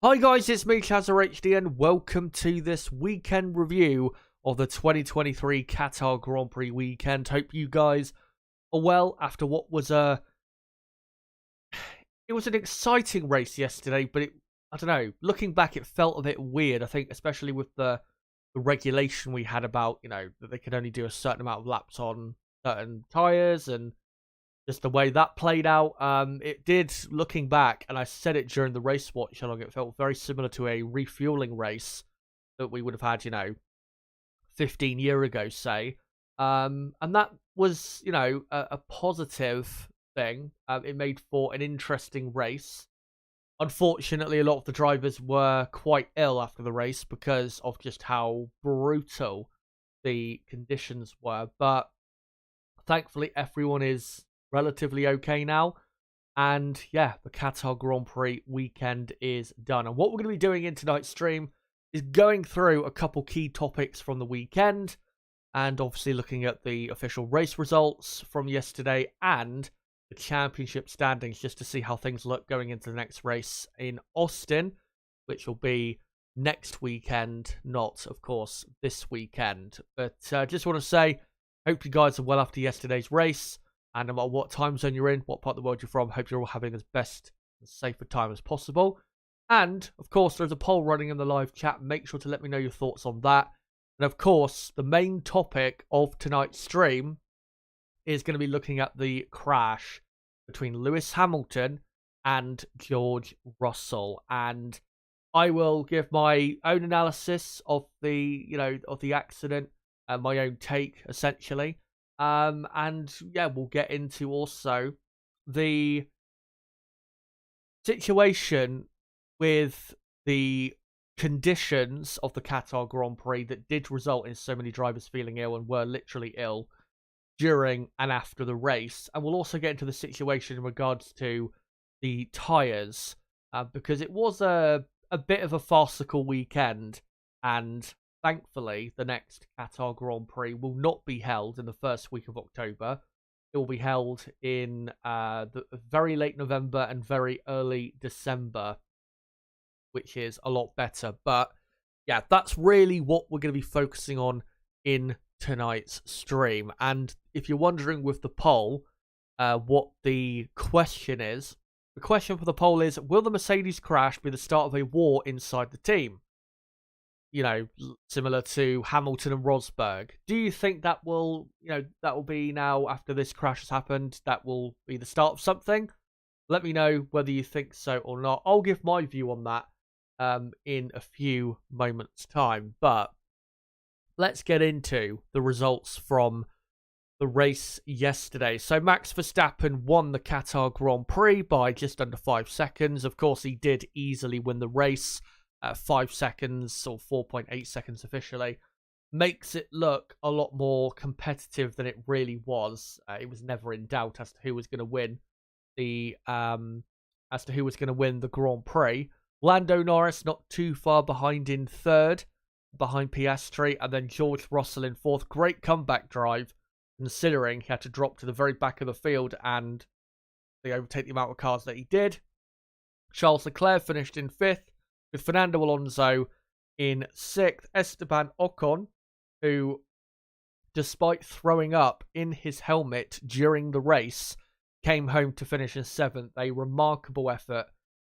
Hi guys, it's me, ChazzaHD, and welcome to this weekend review of the 2023 Qatar Grand Prix weekend. Hope you guys are well after what was it was an exciting race yesterday, but I don't know, looking back it felt a bit weird. I think especially with the regulation we had about, that they could only do a certain amount of laps on certain tyres and just the way that played out. It did, looking back, and I said it during the race watch along, it felt very similar to a refueling race that we would have had, 15 years ago, say. And that was, a positive thing. It made for an interesting race. Unfortunately, a lot of the drivers were quite ill after the race because of just how brutal the conditions were. But thankfully, everyone is relatively okay now. And yeah, the Qatar Grand Prix weekend is done. And what we're going to be doing in tonight's stream is going through a couple key topics from the weekend, and obviously looking at the official race results from yesterday and the championship standings, just to see how things look going into the next race in Austin, which will be next weekend, not, of course, this weekend. But just want to say, hope you guys are well after yesterday's race. And no matter what time zone you're in, what part of the world you're from, hope you're all having as best and safe a time as possible. And, of course, there's a poll running in the live chat. Make sure to let me know your thoughts on that. And, of course, the main topic of tonight's stream is going to be looking at the crash between Lewis Hamilton and George Russell. And I will give my own analysis of the accident and my own take, essentially. And yeah, we'll get into also the situation with the conditions of the Qatar Grand Prix that did result in so many drivers feeling ill and were literally ill during and after the race. And we'll also get into the situation in regards to the tyres, because it was a bit of a farcical weekend, and thankfully, the next Qatar Grand Prix will not be held in the first week of October. It will be held in the very late November and very early December, which is a lot better. But yeah, that's really what we're going to be focusing on in tonight's stream. And if you're wondering with the poll what the question is, the question for the poll is, will the Mercedes crash be the start of a war inside the team? Similar to Hamilton and Rosberg. Do you think that will be now, after this crash has happened, that will be the start of something? Let me know whether you think so or not. I'll give my view on that in a few moments' time. But let's get into the results from the race yesterday. So Max Verstappen won the Qatar Grand Prix by just under 5 seconds. Of course, he did easily win the race. 5 seconds, or 4.8 seconds officially, makes it look a lot more competitive than it really was. It was never in doubt as to who was going to win the Grand Prix. Lando Norris not too far behind in third, behind Piastri, and then George Russell in fourth. Great comeback drive, considering he had to drop to the very back of the field and they overtake the amount of cars that he did. Charles Leclerc finished in fifth, with Fernando Alonso in sixth. Esteban Ocon, who, despite throwing up in his helmet during the race, came home to finish in seventh. A remarkable effort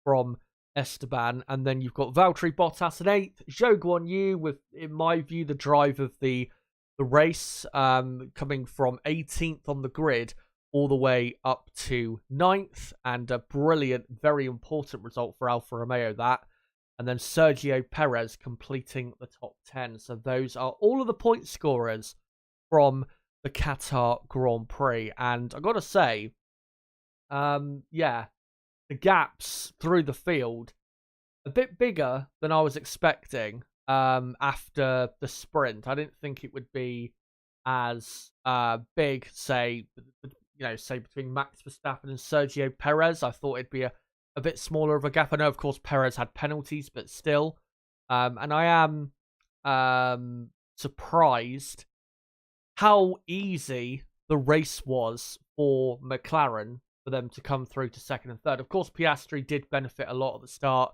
from Esteban. And then you've got Valtteri Bottas in eighth. Zhou Guanyu with, in my view, the drive of the race, coming from 18th on the grid all the way up to 9th. And a brilliant, very important result for Alfa Romeo, that. And then Sergio Perez completing the top 10. So those are all of the point scorers from the Qatar Grand Prix. And I've got to say, the gaps through the field, a bit bigger than I was expecting after the sprint. I didn't think it would be as big, say between Max Verstappen and Sergio Perez. I thought it'd be a bit smaller of a gap. I know, of course, Perez had penalties, but still. And I am surprised how easy the race was for McLaren for them to come through to second and third. Of course, Piastri did benefit a lot at the start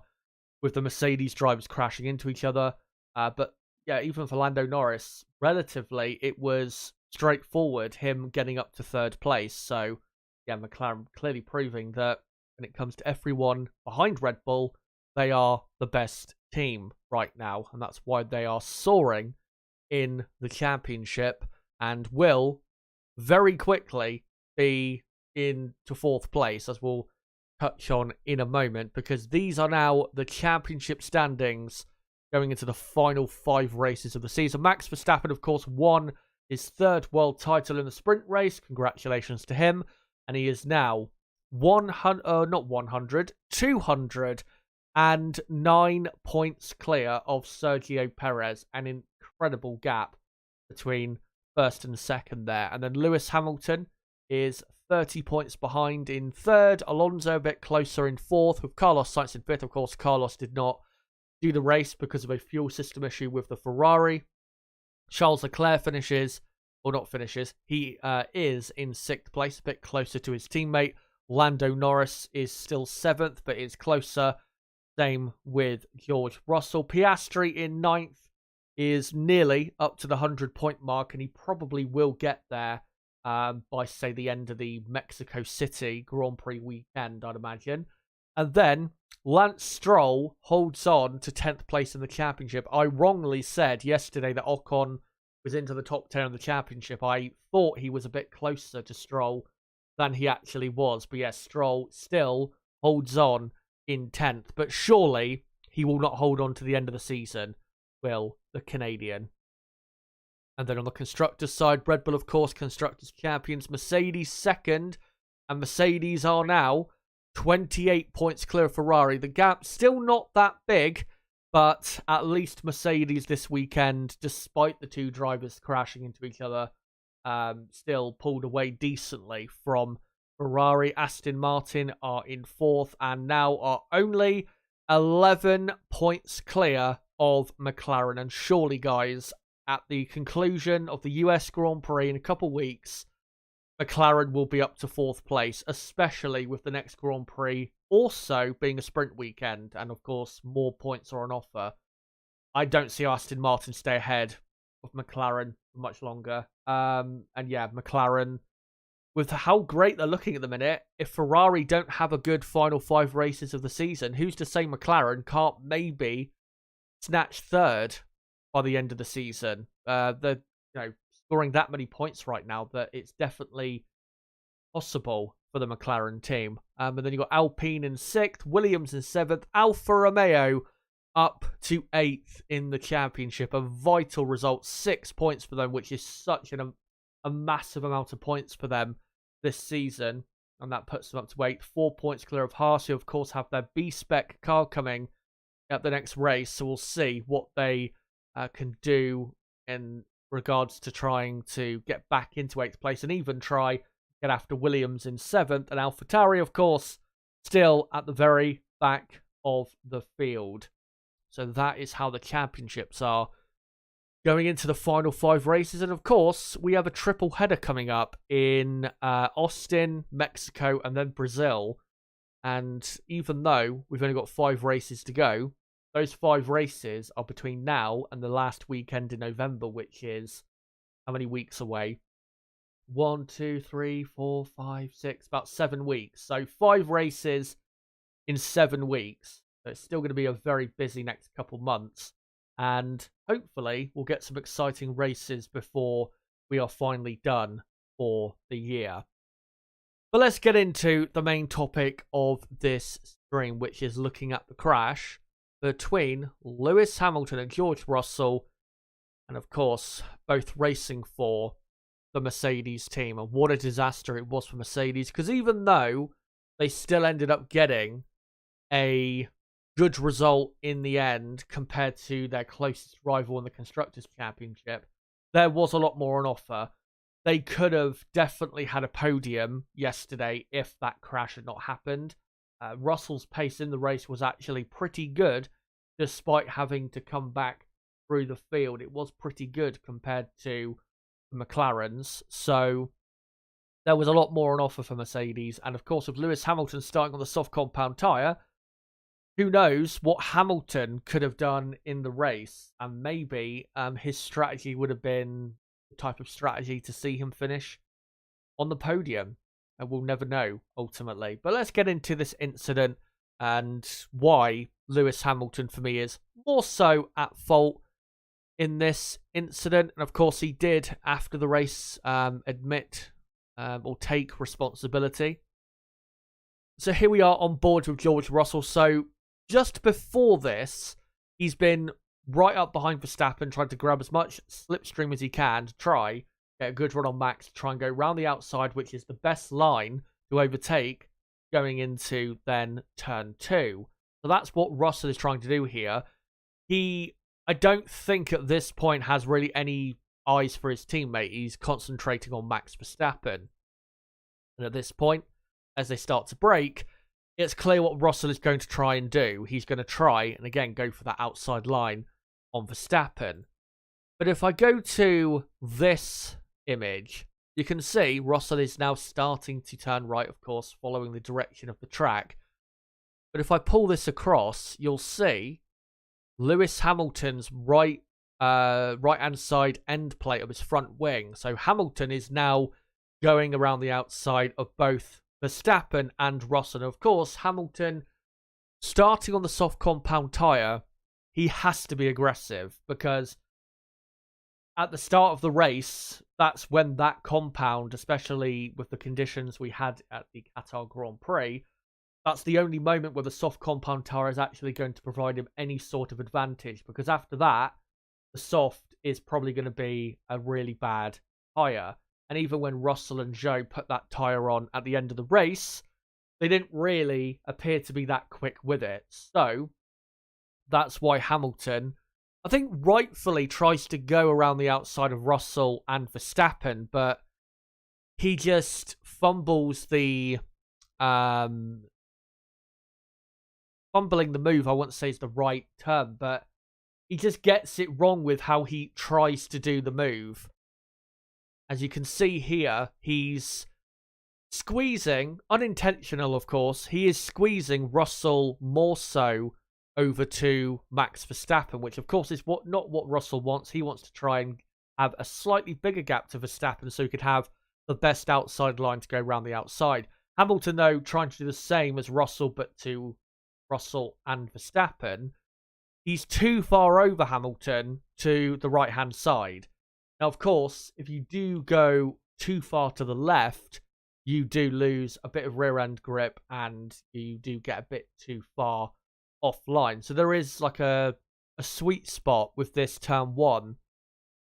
with the Mercedes drivers crashing into each other. But yeah, even for Lando Norris, relatively, it was straightforward, him getting up to third place. So yeah, McLaren clearly proving that when it comes to everyone behind Red Bull, they are the best team right now. And that's why they are soaring in the championship and will very quickly be into fourth place, as we'll touch on in a moment, because these are now the championship standings going into the final 5 races of the season. Max Verstappen, of course, won his 3rd world title in the sprint race. Congratulations to him. And he is now 209 points clear of Sergio Perez. An incredible gap between first and second there. And then Lewis Hamilton is 30 points behind in 3rd. Alonso a bit closer in 4th, with Carlos Sainz in 5th. Of course, Carlos did not do the race because of a fuel system issue with the Ferrari. Charles Leclerc finishes, or not finishes, he is in 6th place, a bit closer to his teammate. Lando Norris is still 7th, but is closer. Same with George Russell. Piastri in 9th is nearly up to the 100-point mark, and he probably will get there by, say, the end of the Mexico City Grand Prix weekend, I'd imagine. And then Lance Stroll holds on to 10th place in the championship. I wrongly said yesterday that Ocon was into the top 10 of the championship. I thought he was a bit closer to Stroll than he actually was. But yes, Stroll still holds on in 10th. But surely he will not hold on to the end of the season, will the Canadian. And then on the constructors' side, Red Bull, of course, constructors' champions. Mercedes 2nd. And Mercedes are now 28 points clear of Ferrari. The gap still not that big, but at least Mercedes this weekend, despite the 2 drivers crashing into each other, still pulled away decently from Ferrari. Aston Martin are in 4th and now are only 11 points clear of McLaren. And surely, guys, at the conclusion of the US Grand Prix in a couple weeks, McLaren will be up to 4th place, especially with the next Grand Prix also being a sprint weekend. And of course, more points are on offer. I don't see Aston Martin stay ahead of McLaren for much longer. And yeah, McLaren, with how great they're looking at the minute, if Ferrari don't have a good final 5 races of the season, who's to say McLaren can't maybe snatch 3rd by the end of the season? They're, scoring that many points right now that it's definitely possible for the McLaren team. And then you've got Alpine in 6th, Williams in 7th, Alfa Romeo up to 8th in the championship. A vital result, 6 points for them, which is such a massive amount of points for them this season. And that puts them up to 8th, 4 points clear of Haas, who of course have their B-Spec car coming at the next race. So we'll see what they can do in regards to trying to get back into 8th place and even try get after Williams in 7th. And AlphaTauri, of course, still at the very back of the field. So that is how the championships are going into the final 5 races. And of course, we have a triple header coming up in Austin, Mexico, and then Brazil. And even though we've only got 5 races to go, those 5 races are between now and the last weekend in November, which is how many weeks away? 1, 2, 3, 4, 5, 6, about 7 weeks. So 5 races in 7 weeks. So it's still going to be a very busy next couple months. And hopefully we'll get some exciting races before we are finally done for the year. But let's get into the main topic of this stream, which is looking at the crash between Lewis Hamilton and George Russell, and of course, both racing for the Mercedes team. And what a disaster it was for Mercedes, because even though they still ended up getting a good result in the end compared to their closest rival in the Constructors' Championship, there was a lot more on offer. They could have definitely had a podium yesterday if that crash had not happened. Russell's pace in the race was actually pretty good, despite having to come back through the field. It was pretty good compared to McLaren's. So there was a lot more on offer for Mercedes. And of course, with Lewis Hamilton starting on the soft compound tyre, who knows what Hamilton could have done in the race, and maybe his strategy would have been the type of strategy to see him finish on the podium. And we'll never know, ultimately. But let's get into this incident and why Lewis Hamilton, for me, is more so at fault in this incident. And of course, he did, after the race, admit or take responsibility. So here we are on board with George Russell. So just before this, he's been right up behind Verstappen, trying to grab as much slipstream as he can to try get a good run on Max, try and go round the outside, which is the best line to overtake going into then turn 2. So that's what Russell is trying to do here. I don't think at this point has really any eyes for his teammate. He's concentrating on Max Verstappen. And at this point, as they start to brake, it's clear what Russell is going to try and do. He's going to try, and again, go for that outside line on Verstappen. But if I go to this image, you can see Russell is now starting to turn right, of course, following the direction of the track. But if I pull this across, you'll see Lewis Hamilton's right-hand side end plate of his front wing. So Hamilton is now going around the outside of both Verstappen and Russell. And of course, Hamilton, starting on the soft compound tyre, he has to be aggressive because at the start of the race, that's when that compound, especially with the conditions we had at the Qatar Grand Prix, that's the only moment where the soft compound tyre is actually going to provide him any sort of advantage. Because after that, the soft is probably going to be a really bad tyre. And even when Russell and Zhou put that tyre on at the end of the race, they didn't really appear to be that quick with it. So that's why Hamilton, I think, rightfully tries to go around the outside of Russell and Verstappen, but he just fumbles the fumbling the move. I wouldn't say is the right term, but he just gets it wrong with how he tries to do the move. As you can see here, he's squeezing, unintentional of course, he is squeezing Russell more so over to Max Verstappen, which of course is not what Russell wants. He wants to try and have a slightly bigger gap to Verstappen so he could have the best outside line to go around the outside. Hamilton, though, trying to do the same as Russell, but to Russell and Verstappen. He's too far over Hamilton to the right-hand side. Now, of course, if you do go too far to the left, you do lose a bit of rear-end grip and you do get a bit too far offline. So there is like a sweet spot with this turn 1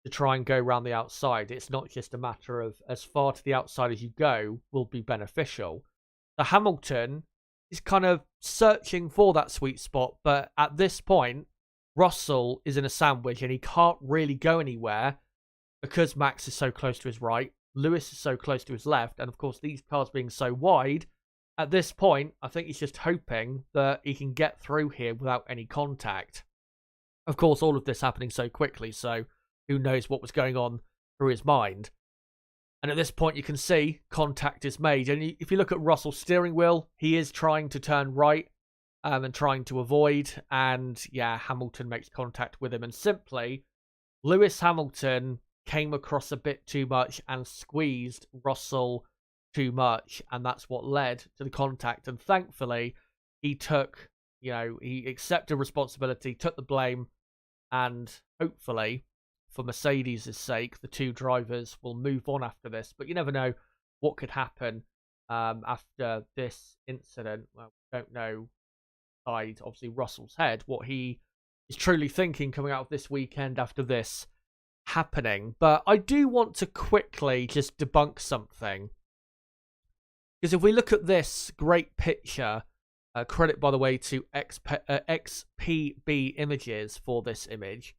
to try and go around the outside. It's not just a matter of as far to the outside as you go will be beneficial. So Hamilton is kind of searching for that sweet spot, but at this point, Russell is in a sandwich and he can't really go anywhere because Max is so close to his right, Lewis is so close to his left, and of course these cars being so wide, at this point, I think he's just hoping that he can get through here without any contact. Of course, all of this happening so quickly, so who knows what was going on through his mind. And at this point, you can see contact is made. And if you look at Russell's steering wheel, he is trying to turn right and trying to avoid. And yeah, Hamilton makes contact with him. And simply, Lewis Hamilton came across a bit too much and squeezed Russell too much. And that's what led to the contact. And thankfully, he took, he accepted responsibility, took the blame. And hopefully, for Mercedes' sake, the two drivers will move on after this. But you never know what could happen after this incident. Well, we don't know, inside, obviously, Russell's head, what he is truly thinking coming out of this weekend after this happening. But I do want to quickly just debunk something. Because if we look at this great picture, credit, by the way, to XPB Images for this image,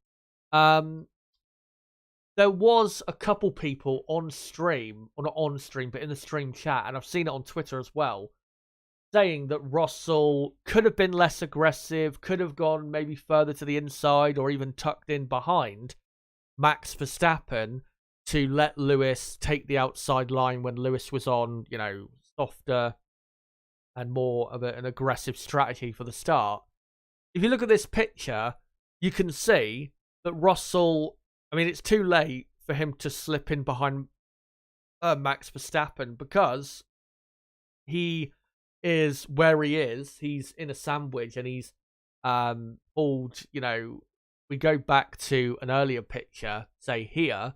there was a couple people on stream, or not on stream, but in the stream chat, and I've seen it on Twitter as well, saying that Russell could have been less aggressive, could have gone maybe further to the inside, or even tucked in behind Max Verstappen to let Lewis take the outside line when Lewis was on, softer and more of an aggressive strategy for the start. if you look at this picture, you can see that Russell, I mean, it's too late for him to slip in behind Max Verstappen because he is where he is. He's in a sandwich and he's pulled, we go back to an earlier picture, say here.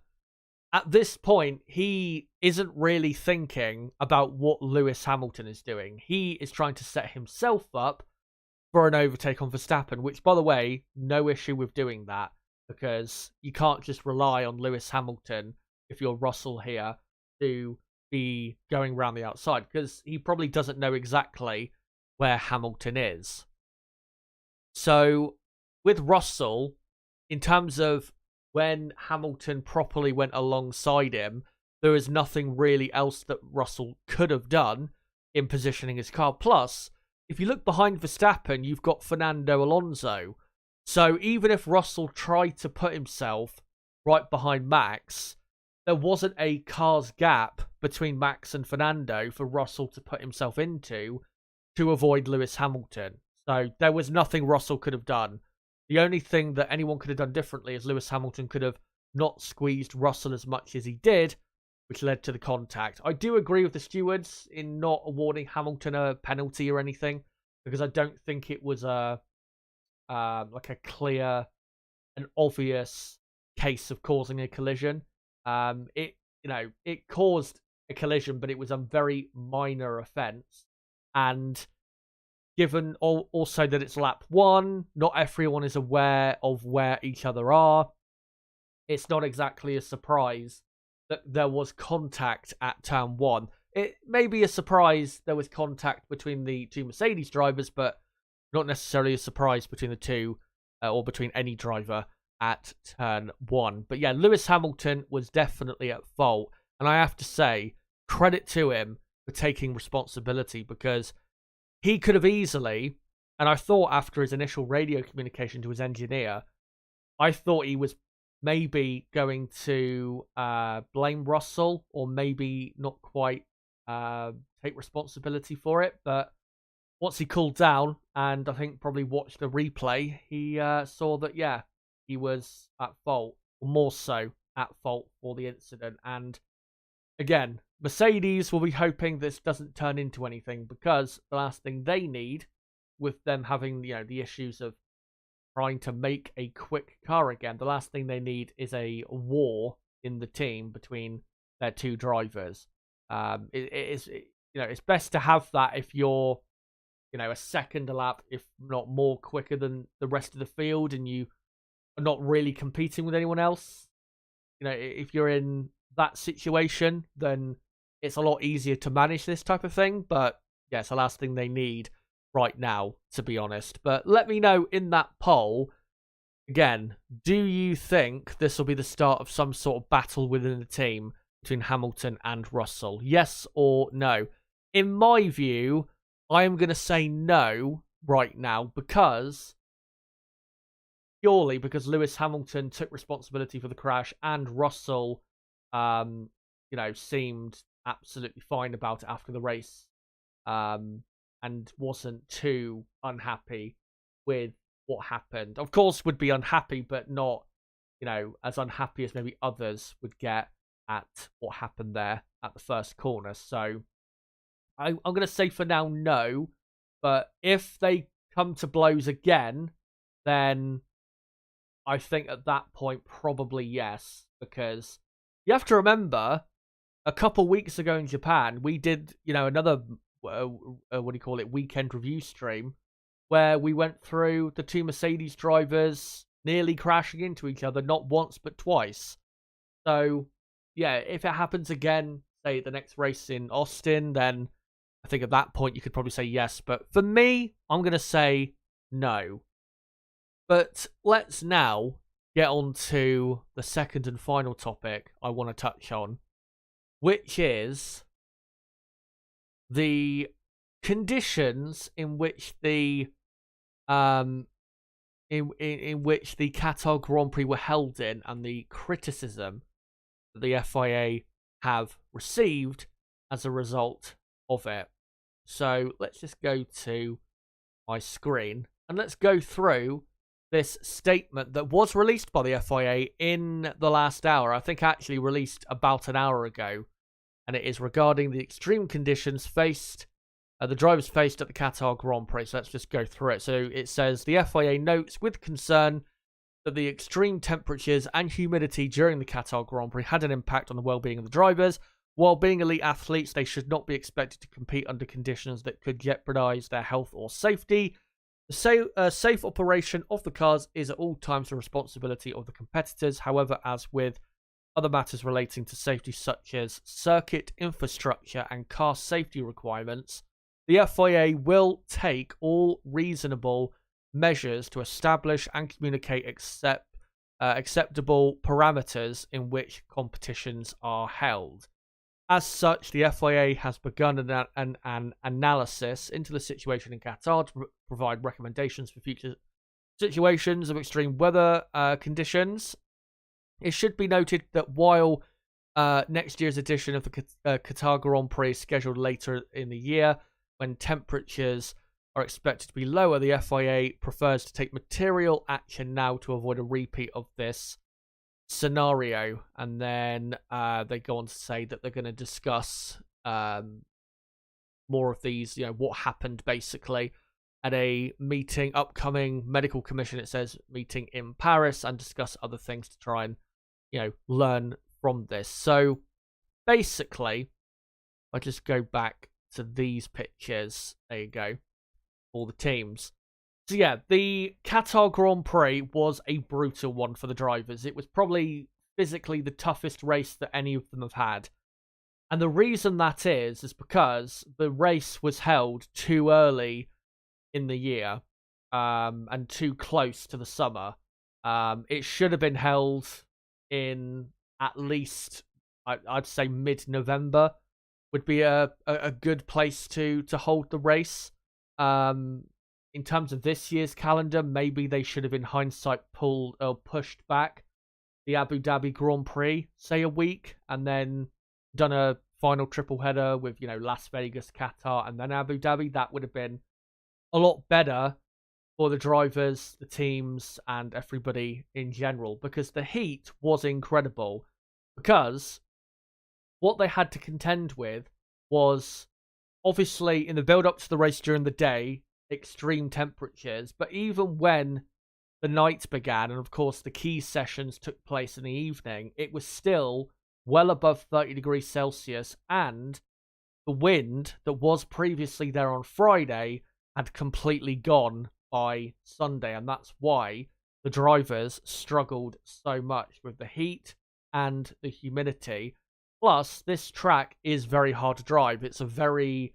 At this point, he isn't really thinking about what Lewis Hamilton is doing. He is trying to set himself up for an overtake on Verstappen, which, by the way, no issue with doing that, because you can't just rely on Lewis Hamilton, if you're Russell here, to be going around the outside, because he probably doesn't know exactly where Hamilton is. So, with Russell, in terms of when Hamilton properly went alongside him, there is nothing really else that Russell could have done in positioning his car. Plus, if you look behind Verstappen, you've got Fernando Alonso. So even if Russell tried to put himself right behind Max, there wasn't a car's gap between Max and Fernando for Russell to put himself into to avoid Lewis Hamilton. So there was nothing Russell could have done. The only thing that anyone could have done differently is Lewis Hamilton could have not squeezed Russell as much as he did, which led to the contact. I do agree with the stewards in not awarding Hamilton a penalty or anything, because I don't think it was a clear and obvious case of causing a collision. It caused a collision, but it was a very minor offence, and given also that it's lap 1, not everyone is aware of where each other are. It's not exactly a surprise that there was contact at turn 1. It may be a surprise there was contact between the two Mercedes drivers, but not necessarily a surprise between the two or between any driver at turn 1. But yeah, Lewis Hamilton was definitely at fault. And I have to say, credit to him for taking responsibility, because he could have easily, and I thought after his initial radio communication to his engineer, I thought he was maybe going to blame Russell, or maybe not quite take responsibility for it. But once he cooled down, and I think probably watched the replay, he saw that, yeah, he was at fault, or more so at fault for the incident. And again, Mercedes will be hoping this doesn't turn into anything, because the last thing they need, with them having the issues of trying to make a quick car again, the last thing they need is a war in the team between their two drivers. It's best to have that if you're a second a lap, if not more, quicker than the rest of the field, and you are not really competing with anyone else. If you're in that situation, then it's a lot easier to manage this type of thing. But yeah, it's the last thing they need right now, to be honest. But let me know in that poll, again, do you think this will be the start of some sort of battle within the team between Hamilton and Russell? Yes or no? In my view, I am going to say no right now, purely because Lewis Hamilton took responsibility for the crash, and Russell seemed absolutely fine about it after the race, and wasn't too unhappy with what happened. Of course, would be unhappy, but not, as unhappy as maybe others would get at what happened there at the first corner. So I'm going to say for now no, but if they come to blows again, then I think at that point probably yes, because you have to remember, a couple weeks ago in Japan, we did, another, weekend review stream, where we went through the two Mercedes drivers nearly crashing into each other, not once, but twice. So, yeah, if it happens again, say the next race in Austin, then I think at that point you could probably say yes. But for me, I'm going to say no. But let's now get on to the second and final topic I want to touch on, which is the conditions in which the in which the Qatar Grand Prix were held in, and the criticism that the FIA have received as a result of it. So let's just go to my screen and let's go through this statement that was released by the FIA in the last hour. I think actually released about an hour ago, and it is regarding the extreme conditions the drivers faced at the Qatar Grand Prix. So let's just go through it. So it says, the FIA notes with concern that the extreme temperatures and humidity during the Qatar Grand Prix had an impact on the well-being of the drivers. While being elite athletes, they should not be expected to compete under conditions that could jeopardize their health or safety. The safe operation of the cars is at all times the responsibility of the competitors. However, as with other matters relating to safety, such as circuit infrastructure and car safety requirements, the FIA will take all reasonable measures to establish and communicate acceptable parameters in which competitions are held. As such, the FIA has begun an analysis into the situation in Qatar to provide recommendations for future situations of extreme weather conditions. It should be noted that while next year's edition of the Qatar Grand Prix is scheduled later in the year, when temperatures are expected to be lower, the FIA prefers to take material action now to avoid a repeat of this scenario. And then they go on to say that they're going to discuss more of these, what happened basically at a upcoming medical commission, it says, meeting in Paris, and discuss other things to try and, learn from this. So basically, I just go back to these pictures. There you go. All the teams. So yeah, the Qatar Grand Prix was a brutal one for the drivers. It was probably physically the toughest race that any of them have had. And the reason that is because the race was held too early in the year, and too close to the summer. It should have been held in at least, I'd say, mid-November would be a good place to hold the race. In terms of this year's calendar, maybe they should have, in hindsight, pushed back the Abu Dhabi Grand Prix, say, a week, and then done a final triple header with, Las Vegas, Qatar, and then Abu Dhabi. That would have been a lot better for the drivers, the teams, and everybody in general, because the heat was incredible. Because what they had to contend with was, obviously, in the build-up to the race during the day, extreme temperatures, but even when the night began, and of course the key sessions took place in the evening, it was still well above 30 degrees Celsius, and the wind that was previously there on Friday had completely gone by Sunday, and that's why the drivers struggled so much with the heat and the humidity. Plus, this track is very hard to drive. It's a very,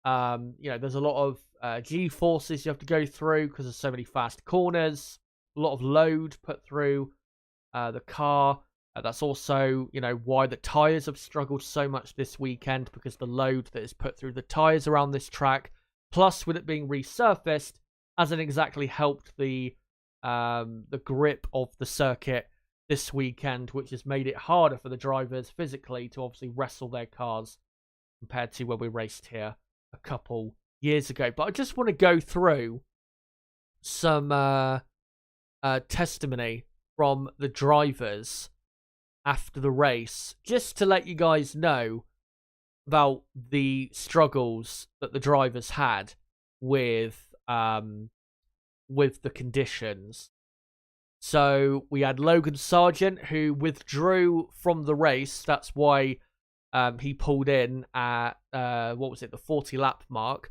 there's a lot of G-forces you have to go through because there's so many fast corners, a lot of load put through the car. That's also, why the tyres have struggled so much this weekend, because the load that is put through the tyres around this track, plus with it being resurfaced, hasn't exactly helped the grip of the circuit this weekend, which has made it harder for the drivers physically to obviously wrestle their cars compared to when we raced here a couple years ago. But I just want to go through some testimony from the drivers after the race, just to let you guys know about the struggles that the drivers had with the conditions. So we had Logan Sargent, who withdrew from the race. That's why he pulled in at the 40 lap mark,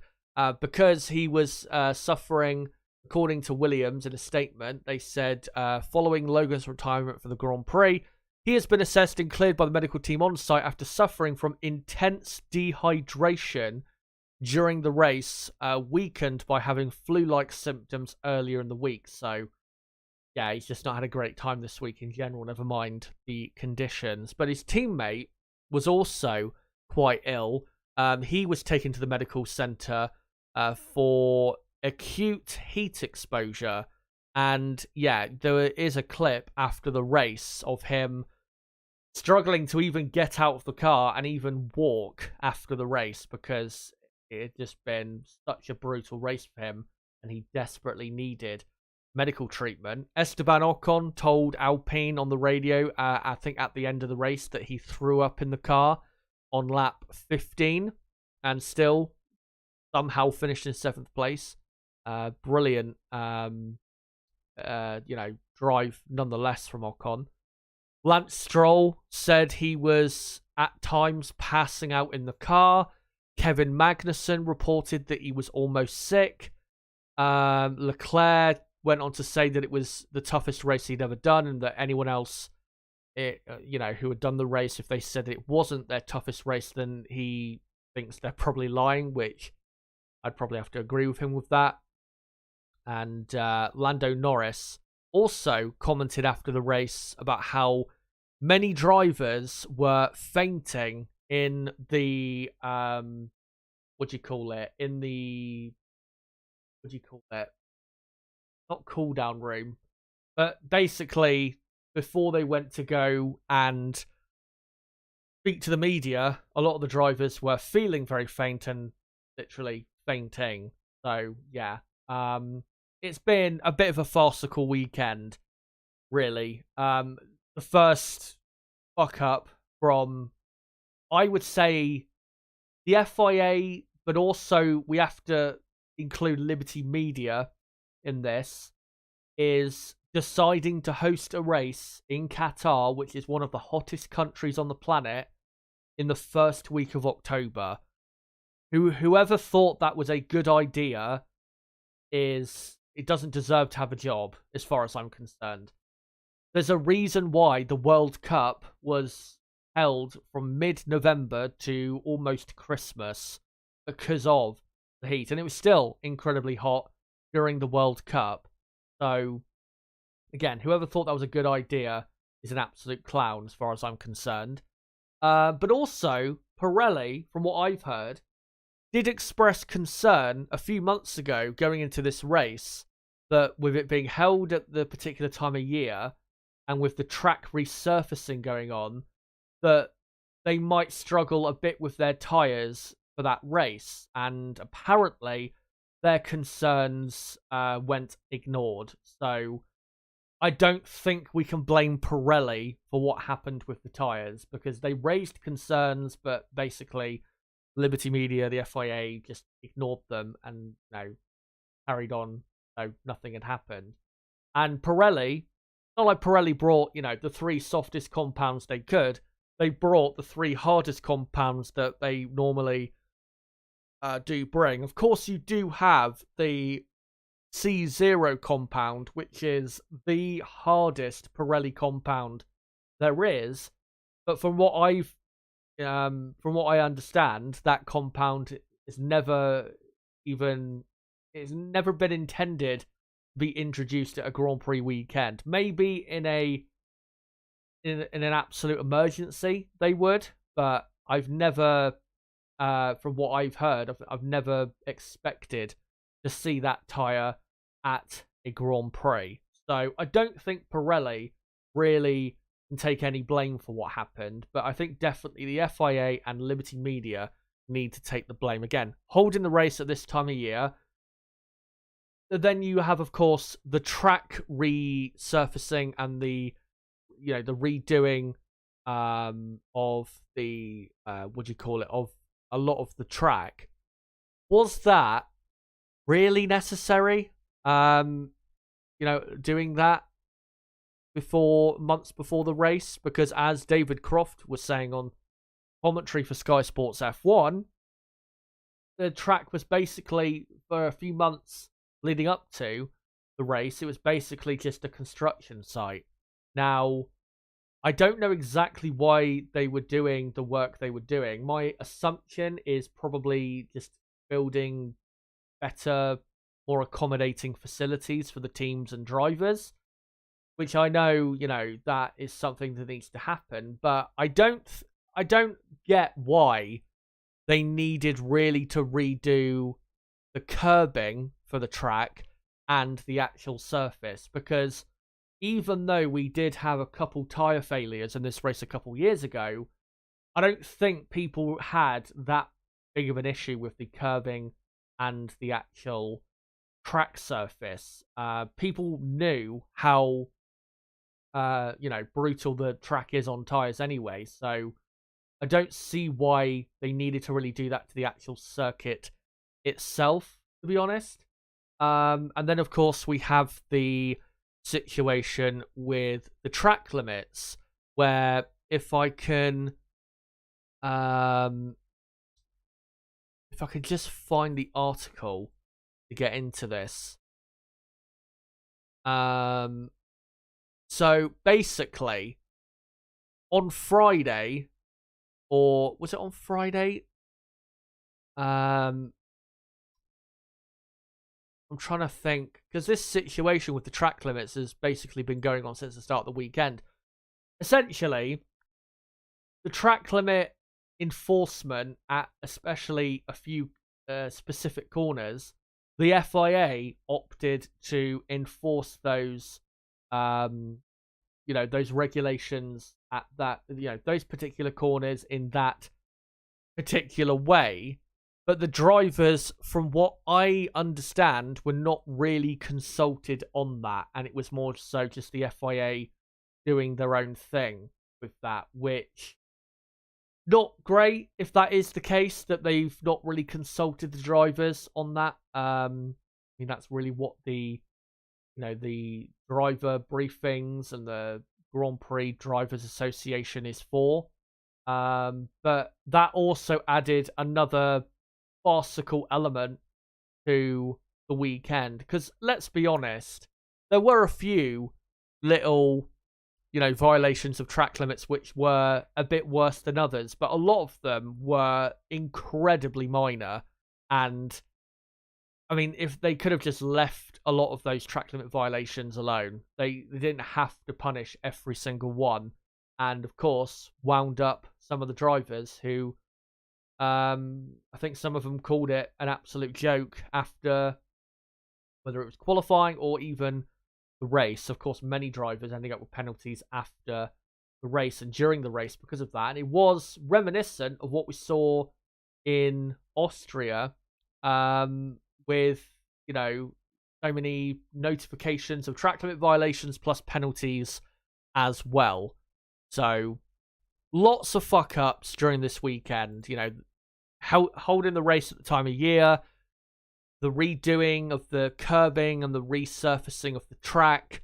because he was suffering. According to Williams in a statement, they said, following Logan's retirement from the Grand Prix, he has been assessed and cleared by the medical team on site after suffering from intense dehydration during the race, weakened by having flu-like symptoms earlier in the week. So, yeah, he's just not had a great time this week in general, never mind the conditions. But his teammate was also quite ill. He was taken to the medical centre for acute heat exposure. And, yeah, there is a clip after the race of him struggling to even get out of the car and even walk after the race, because it had just been such a brutal race for him. and he desperately needed medical treatment. Esteban Ocon told Alpine on the radio, I think at the end of the race, that he threw up in the car on lap 15 and still somehow finished in 7th place. Brilliant, drive nonetheless from Ocon. Lance Stroll said he was at times passing out in the car. Kevin Magnussen reported that he was almost sick. Leclerc went on to say that it was the toughest race he'd ever done, and that anyone else, who had done the race, if they said it wasn't their toughest race, then he thinks they're probably lying, which I'd probably have to agree with him with that. And Lando Norris also commented after the race about how many drivers were fainting in the not cool down room, but basically before they went to go and speak to the media, a lot of the drivers were feeling very faint and literally fainting. So yeah, it's been a bit of a farcical weekend, really. The first fuck up from, I would say, the FIA, but also we have to include Liberty Media in this, is deciding to host a race in Qatar, which is one of the hottest countries on the planet, in the first week of October. Whoever thought that was a good idea it doesn't deserve to have a job, as far as I'm concerned. There's a reason why the World Cup was held from mid-November to almost Christmas, because of the heat. And it was still incredibly hot during the World Cup. So, again, whoever thought that was a good idea is an absolute clown, as far as I'm concerned. But also, Pirelli, from what I've heard, did express concern a few months ago going into this race that with it being held at the particular time of year and with the track resurfacing going on, that they might struggle a bit with their tyres for that race. And apparently their concerns went ignored. So I don't think we can blame Pirelli for what happened with the tyres, because they raised concerns, but basically Liberty Media, the FIA, just ignored them and carried on. Nothing had happened. And Pirelli, not like Pirelli brought, the 3 softest compounds they could. They brought the 3 hardest compounds that they normally do bring. Of course, you do have the C0 compound, which is the hardest Pirelli compound there is. But from what I understand, that compound is never been intended to be introduced at a Grand Prix weekend. Maybe in an absolute emergency they would, but I've never, from what I've heard, I've never expected to see that tyre at a Grand Prix. So I don't think Pirelli really can take any blame for what happened, but I think definitely the FIA and Liberty Media need to take the blame. Again, holding the race at this time of year. Then you have, of course, the track resurfacing and the redoing of the of a lot of the track. Was that really necessary? Doing that months before the race, because as David Croft was saying on commentary for Sky Sports F1, the track was basically, for a few months leading up to the race, it was basically just a construction site. Now, I don't know exactly why they were doing the work they were doing. My assumption is probably just building better, more accommodating facilities for the teams and drivers, which I know, that is something that needs to happen. But I don't get why they needed really to redo the curbing for the track and the actual surface, because even though we did have a couple tyre failures in this race a couple years ago, I don't think people had that big of an issue with the curbing and the actual track surface. People knew how brutal the track is on tires anyway, so I don't see why they needed to really do that to the actual circuit itself, to be honest. And then of course we have the situation with the track limits, where if I can just find the article to get into this. So basically, on Friday, or was it on Friday? I'm trying to think, because this situation with the track limits has basically been going on since the start of the weekend. Essentially, the track limit enforcement at especially a few specific corners, the FIA opted to enforce those those regulations at that, those particular corners in that particular way. But the drivers, from what I understand, were not really consulted on that, and it was more so just the FIA doing their own thing with that, which not great if that is the case, that they've not really consulted the drivers on that. I mean, that's really what the driver briefings and the Grand Prix Drivers Association is for. But that also added another farcical element to the weekend, because let's be honest, there were a few little violations of track limits which were a bit worse than others, but a lot of them were incredibly minor. And I mean, if they could have just left a lot of those track limit violations alone, they didn't have to punish every single one, and of course wound up some of the drivers who I think some of them called it an absolute joke after, whether it was qualifying or even the race. Of course, many drivers ending up with penalties after the race and during the race because of that. And it was reminiscent of what we saw in Austria, with, so many notifications of track limit violations plus penalties as well. So lots of fuck ups during this weekend, holding the race at the time of year, the redoing of the curbing and the resurfacing of the track,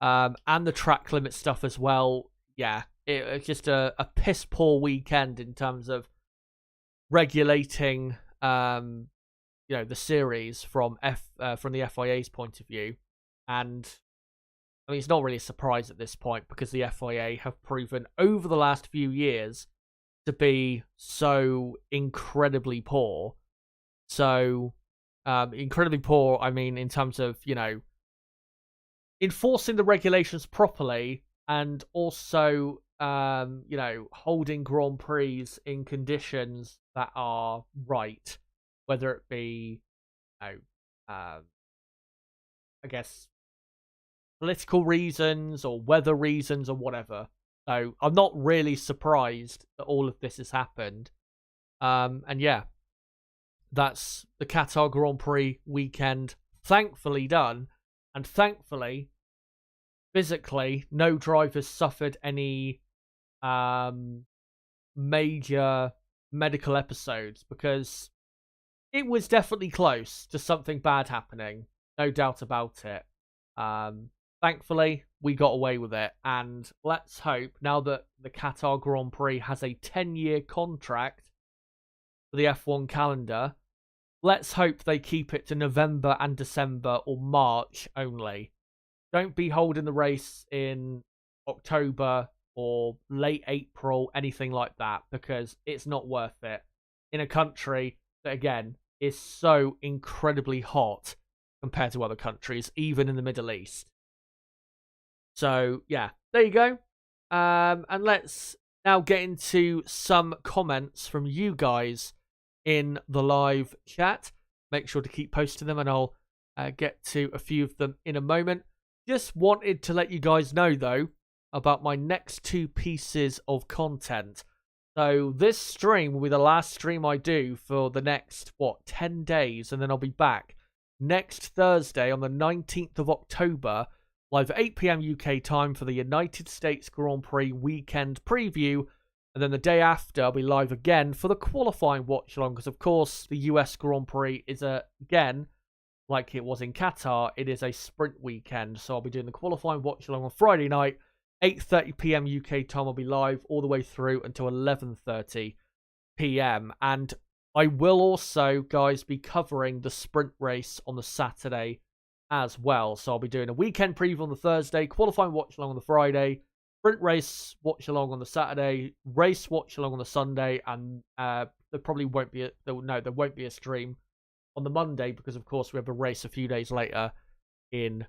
and the track limit stuff as well. Yeah, it's just a piss poor weekend in terms of regulating, the series from the FIA's point of view. And I mean, it's not really a surprise at this point, because the FIA have proven over the last few years to be so incredibly poor. So, incredibly poor, I mean, in terms of, enforcing the regulations properly, and also, holding Grand Prix in conditions that are right, whether it be, I guess, political reasons or weather reasons or whatever. So I'm not really surprised that all of this has happened. And yeah, that's the Qatar Grand Prix weekend thankfully done. And thankfully, physically, no drivers suffered any major medical episodes, because it was definitely close to something bad happening. No doubt about it. Thankfully, we got away with it, and let's hope, now that the Qatar Grand Prix has a 10-year contract for the F1 calendar, let's hope they keep it to November and December or March only. Don't be holding the race in October or late April, anything like that, because it's not worth it in a country that, again, is so incredibly hot compared to other countries, even in the Middle East. So, yeah, there you go. And let's now get into some comments from you guys in the live chat. Make sure to keep posting them, and I'll get to a few of them in a moment. Just wanted to let you guys know, though, about my next two pieces of content. So this stream will be the last stream I do for the next, 10 days, and then I'll be back. next Thursday on the 19th of October, live at 8 p.m. UK time for the United States Grand Prix weekend preview. And then the day after, I'll be live again for the qualifying watch-along, because, of course, the US Grand Prix is, again, like it was in Qatar, it is a sprint weekend. So I'll be doing the qualifying watch-along on Friday night, 8:30 p.m. UK time. I'll be live all the way through until 11:30 p.m. And I will also, guys, be covering the sprint race on the Saturday as well. So I'll be doing a weekend preview on the Thursday, qualifying watch-along on the Friday, sprint race watch-along on the Saturday, race watch-along on the Sunday, and there probably won't be there won't be a stream on the Monday because, of course, we have a race a few days later in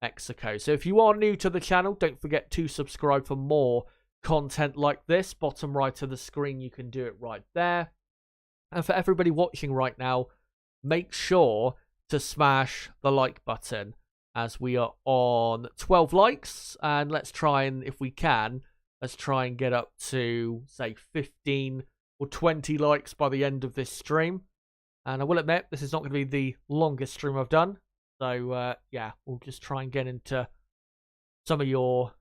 Mexico. So if you are new to the channel, don't forget to subscribe for more content like this. Bottom right of the screen, you can do it right there. And for everybody watching right now, make sure to smash the like button, as we are on 12 likes. And let's try and, if we can, let's try and get up to, say, 15 or 20 likes by the end of this stream. And I will admit, this is not going to be the longest stream I've done. So, yeah, we'll just try and get into some of your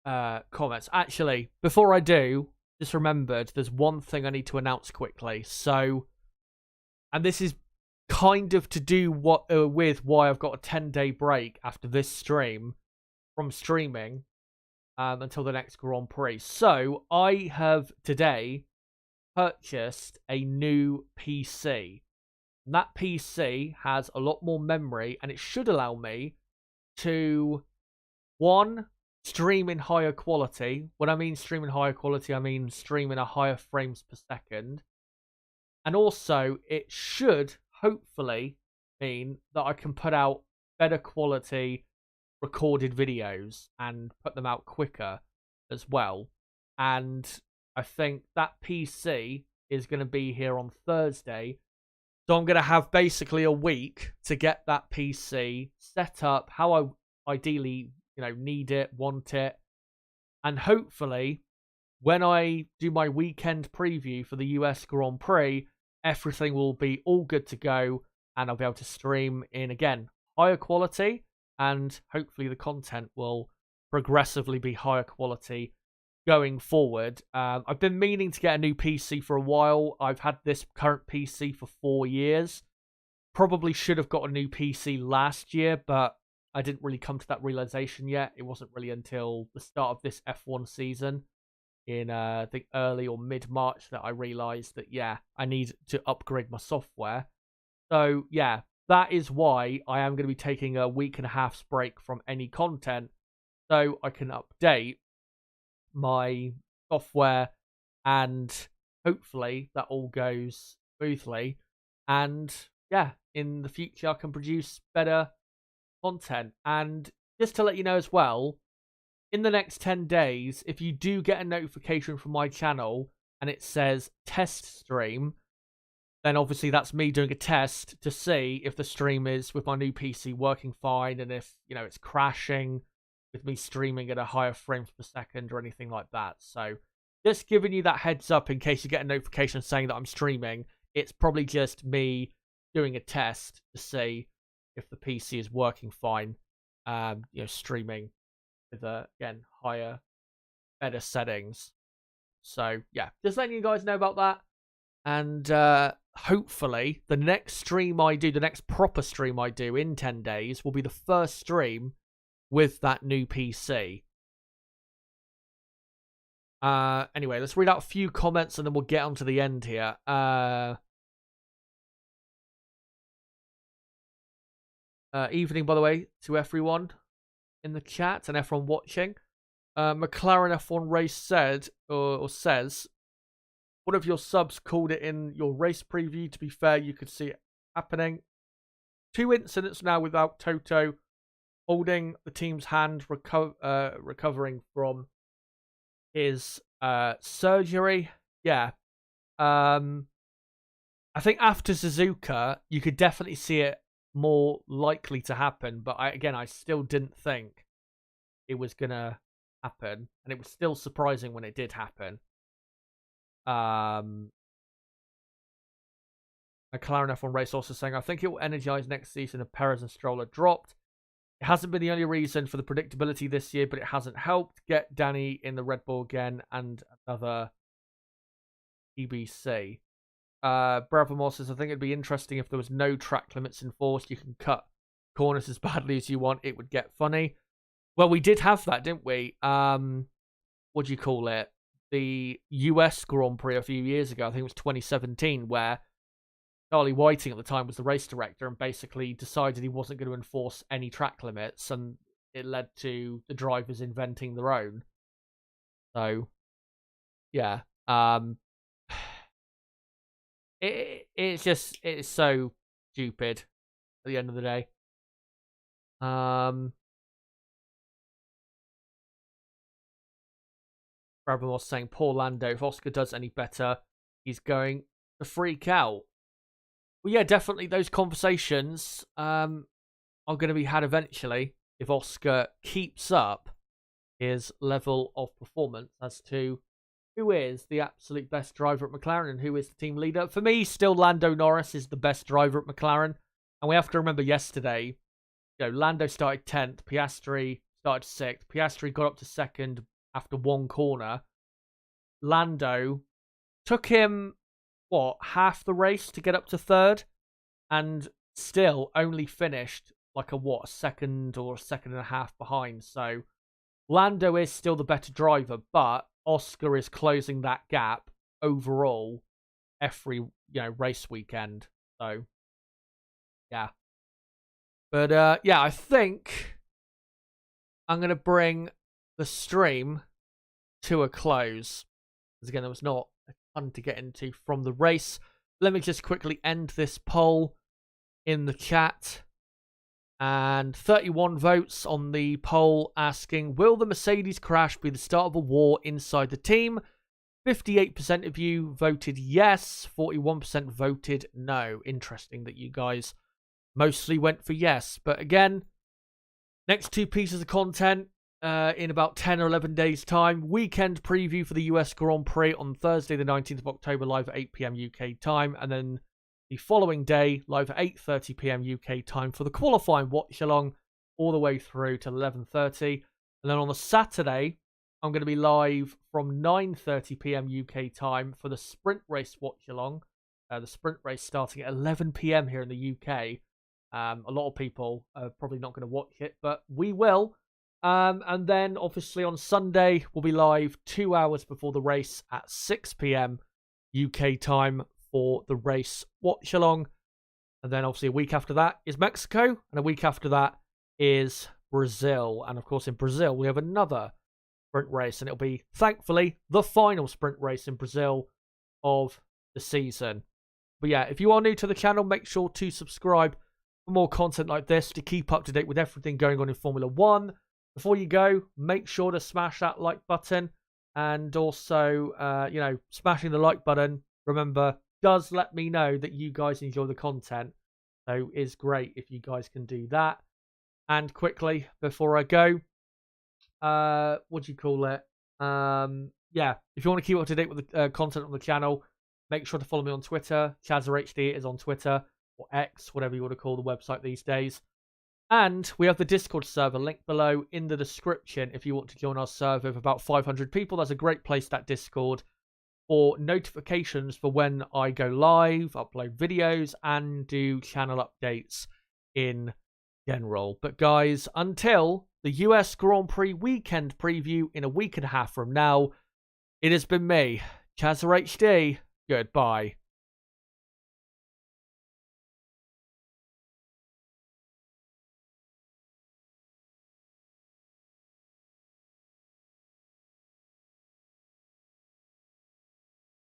comments. Actually, before I do, just remembered there's one thing I need to announce quickly. So, and this is kind of to do with why I've got a 10-day break after this stream from streaming until the next Grand Prix. So, I have today purchased a new PC. And that PC has a lot more memory, and it should allow me to, one, stream in higher quality. When I mean stream in higher quality, I mean stream in a higher frames per second. And also, it should hopefully mean that I can put out better quality recorded videos and put them out quicker as well. And I think that PC is going to be here on Thursday. So I'm going to have basically a week to get that PC set up how I ideally, need it, want it. And hopefully, when I do my weekend preview for the US Grand Prix, everything will be all good to go. And I'll be able to stream in, again, higher quality. And hopefully the content will progressively be higher quality going forward. I've been meaning to get a new PC for a while. I've had this current PC for 4 years. Probably should have got a new PC last year, but I didn't really come to that realization yet. It wasn't really until the start of this F1 season in, I think, early or mid-March that I realized that, yeah, I need to upgrade my software. So, yeah, that is why I am going to be taking a week and a half's break from any content so I can update my software, and hopefully that all goes smoothly. And, yeah, in the future I can produce better content. And just to let you know as well, in the next 10 days, if you do get a notification from my channel and it says test stream, then obviously that's me doing a test to see if the stream is with my new PC working fine, and if, it's crashing with me streaming at a higher frames per second or anything like that. So just giving you that heads up in case you get a notification saying that I'm streaming. It's probably just me doing a test to see if the PC is working fine, streaming with, again, higher, better settings. So, yeah, just letting you guys know about that. And hopefully the next stream I do, the next proper stream I do in 10 days will be the first stream with that new PC. Anyway, let's read out a few comments and then we'll get on to the end here. Evening, by the way, to everyone in the chat and everyone watching. McLaren F1 race said, or says, one of your subs called it in your race preview. To be fair, you could see it happening. 2 incidents now without Toto holding the team's hand, recovering from his surgery. Yeah. I think after Suzuka, you could definitely see it more likely to happen. But I still didn't think it was going to happen. And it was still surprising when it did happen. I McLaren F1 race also saying, I think it will energise next season if Perez and Stroll are dropped. It hasn't been the only reason for the predictability this year, but it hasn't helped. Get Danny in the Red Bull again and another EBC. Bravamore says, I think it'd be interesting if there was no track limits enforced. You can cut corners as badly as you want. It would get funny. Well, we did have that, didn't we? What do you call it? The US Grand Prix a few years ago, I think it was 2017, where Charlie Whiting at the time was the race director and basically decided he wasn't going to enforce any track limits, and it led to the drivers inventing their own. So, yeah. It's so stupid at the end of the day. Bradman was saying, poor Lando, if Oscar does any better, he's going to freak out. Well, yeah, definitely those conversations are going to be had eventually if Oscar keeps up his level of performance as to who is the absolute best driver at McLaren and who is the team leader. For me, still Lando Norris is the best driver at McLaren. And we have to remember yesterday, Lando started 10th, Piastri started 6th. Piastri got up to 2nd after one corner. Lando took him, half the race to get up to 3rd, and still only finished like a 2nd or a 2.5 behind. So Lando is still the better driver, but Oscar is closing that gap overall every race weekend. So yeah. But I think I'm going to bring the stream to a close. Because again, there was not a ton to get into from the race. Let me just quickly end this poll in the chat. And 31 votes on the poll asking, will the Mercedes crash be the start of a war inside the team? 58% of you voted yes, 41% voted no. Interesting that you guys mostly went for yes. But again, next 2 pieces of content in about 10 or 11 days' time. Weekend preview for the US Grand Prix on Thursday, the 19th of October, live at 8 p.m. UK time. And then the following day, live at 8:30 p.m. UK time for the qualifying watch-along all the way through to 11:30. And then on the Saturday, I'm going to be live from 9:30 p.m. UK time for the sprint race watch-along. The sprint race starting at 11 p.m. here in the UK. A lot of people are probably not going to watch it, but we will. And then, obviously, on Sunday, we'll be live 2 hours before the race at 6 p.m. UK time for the race watch-along. And then, obviously, a week after that is Mexico, and a week after that is Brazil. And, of course, in Brazil, we have another sprint race, and it'll be, thankfully, the final sprint race in Brazil of the season. But, yeah, if you are new to the channel, make sure to subscribe for more content like this to keep up to date with everything going on in Formula 1. Before you go, make sure to smash that like button, and also, smashing the like button, remember, does let me know that you guys enjoy the content. So it's great if you guys can do that. And quickly, before I go, what do you call it? If you want to keep up to date with the content on the channel, make sure to follow me on Twitter. ChazzaHD is on Twitter, or X, whatever you want to call the website these days. And we have the Discord server, link below in the description if you want to join our server of about 500 people. That's a great place, that Discord, for notifications for when I go live, upload videos, and do channel updates in general. But guys, until the US Grand Prix weekend preview in a week and a half from now, it has been me, ChazzaHD. Goodbye.